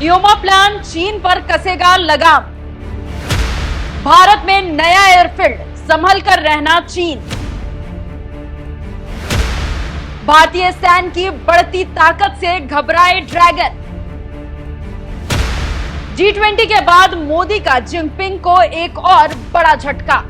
Nyoma plan चीन पर कसेगा लगाम। भारत में नया एयरफील्ड, संभल कर रहना चीन। भारतीय सैन्य की बढ़ती ताकत से घबराए ड्रैगन। G20 के बाद मोदी का जिनपिंग को एक और बड़ा झटका।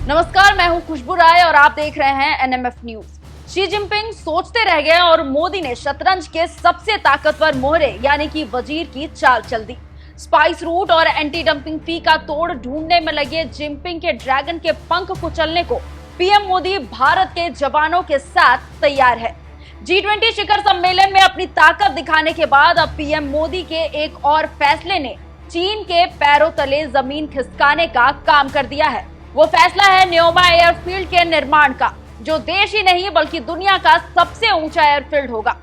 नमस्कार, मैं हूं खुशबू राय और आप देख रहे हैं NMF न्यूज। शी जिनपिंग सोचते रह गए और मोदी ने शतरंज के सबसे ताकतवर मोहरे यानी कि वजीर की चाल चल दी। स्पाइस रूट और एंटी डंपिंग फी का तोड़ ढूंढने में लगे जिनपिंग के ड्रैगन के पंख कुचलने को पीएम मोदी भारत के जवानों के साथ तैयार है। G20 शिखर सम्मेलन में अपनी ताकत दिखाने के बाद अब पीएम मोदी के एक और फैसले ने चीन के पैरों तले जमीन खिसकाने का काम कर दिया है। वो फैसला है न्योमा एयरफील्ड के निर्माण का, जो देश ही नहीं बल्कि दुनिया का सबसे ऊंचा एयरफील्ड होगा।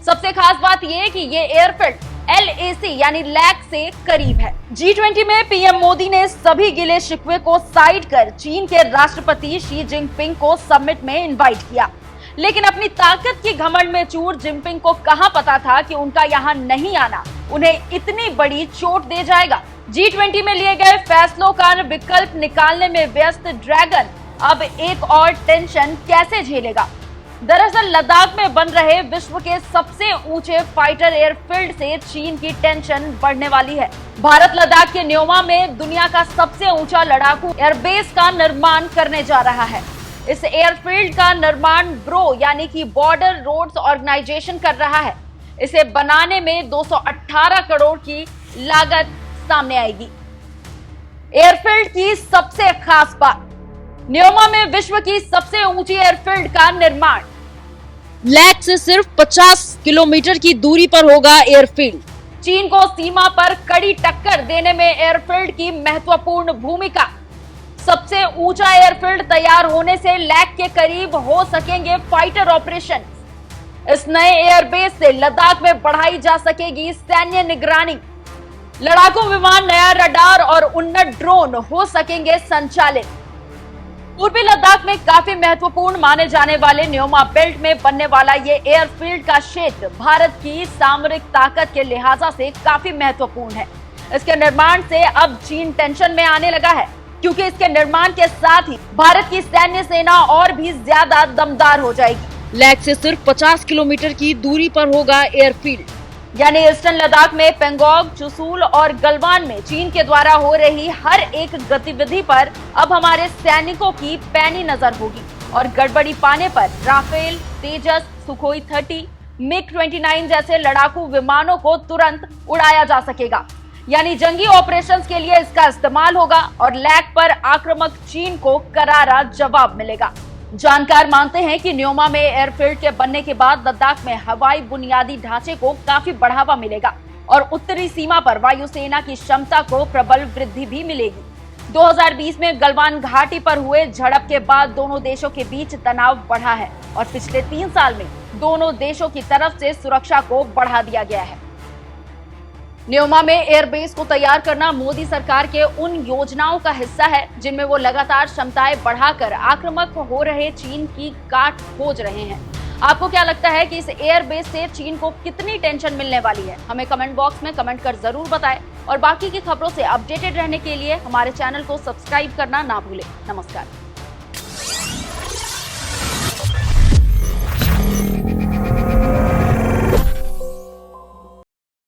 सबसे खास बात यह कि ये एयरफील्ड LAC यानी लैक से करीब है। G20 में पीएम मोदी ने सभी गिले शिकवे को साइड कर चीन के राष्ट्रपति शी जिनपिंग को समिट में इनवाइट किया, लेकिन अपनी ताकत की घमंड में चूर जिनपिंग को कहां पता था कि उनका यहां नहीं आना उन्हें इतनी बड़ी चोट दे जाएगा। G20 में लिए गए फैसलों का विकल्प निकालने में व्यस्त ड्रैगन अब एक और टेंशन कैसे झेलेगा। दरअसल लद्दाख में बन रहे विश्व के सबसे ऊंचे फाइटर एयरफील्ड से चीन की टेंशन बढ़ने वाली है। भारत लद्दाख के न्योमा में दुनिया का सबसे ऊंचा लड़ाकू एयरबेस का निर्माण करने जा रहा है। इस एयरफील्ड का निर्माण ब्रो यानी कि बॉर्डर रोड्स ऑर्गेनाइजेशन कर रहा है। इसे बनाने में 218 करोड़ की लागत सामने आएगी। एयरफील्ड की सबसे खास बात, न्योमा में विश्व की सबसे ऊंची एयरफील्ड का निर्माण। लैक से सिर्फ 50 किलोमीटर की दूरी पर होगा एयरफील्ड। चीन को सीमा पर कड़ी टक्कर देने में एयरफील्ड की महत्वपूर्ण भूमिका। सबसे ऊंचा एयरफील्ड तैयार होने से लैक के करीब हो सकेंगे फाइटर ऑपरेशन। इस नए एयरबेस से लद्दाख में बढ़ाई जा सकेगी सैन्य निगरानी। लड़ाकू विमान, नया रडार और उन्नत ड्रोन हो सकेंगे संचालित। पूर्वी लद्दाख में काफी महत्वपूर्ण माने जाने वाले न्योमा बेल्ट में बनने वाला ये एयरफील्ड का क्षेत्र भारत की सामरिक ताकत के लिहाजा से काफी महत्वपूर्ण है। इसके निर्माण से अब चीन टेंशन में आने लगा है, क्योंकि इसके निर्माण के साथ ही भारत की सैन्य सेना और भी ज्यादा दमदार हो जाएगी। लैक से सिर्फ 50 किलोमीटर की दूरी पर होगा एयरफील्ड, यानी ईस्टर्न लद्दाख में पेंगोंग, चुशूल और गलवान में चीन के द्वारा हो रही हर एक गतिविधि पर अब हमारे सैनिकों की पैनी नजर होगी और गड़बड़ी पाने पर राफेल, तेजस, सुखोई 30, MiG-29 जैसे लड़ाकू विमानों को तुरंत उड़ाया जा सकेगा। यानी जंगी ऑपरेशंस के लिए इसका इस्तेमाल होगा और लैक पर आक्रामक चीन को करारा जवाब मिलेगा। जानकार मानते हैं कि न्योमा में एयरफील्ड के बनने के बाद लद्दाख में हवाई बुनियादी ढांचे को काफी बढ़ावा मिलेगा और उत्तरी सीमा पर वायुसेना की क्षमता को प्रबल वृद्धि भी मिलेगी। 2020 में गलवान घाटी पर हुए झड़प के बाद दोनों देशों के बीच तनाव बढ़ा है और पिछले 3 साल में दोनों देशों की तरफ से सुरक्षा को बढ़ा दिया गया है। न्योमा में एयरबेस को तैयार करना मोदी सरकार के उन योजनाओं का हिस्सा है जिनमें वो लगातार क्षमताएं बढ़ाकर आक्रामक हो रहे चीन की गांठ खोज रहे हैं। आपको क्या लगता है कि इस एयरबेस से चीन को कितनी टेंशन मिलने वाली है? हमें कमेंट बॉक्स में कमेंट कर जरूर बताएं और बाकी की खबरों से अपडेटेड रहने के लिए हमारे चैनल को सब्सक्राइब करना ना भूलें। नमस्कार।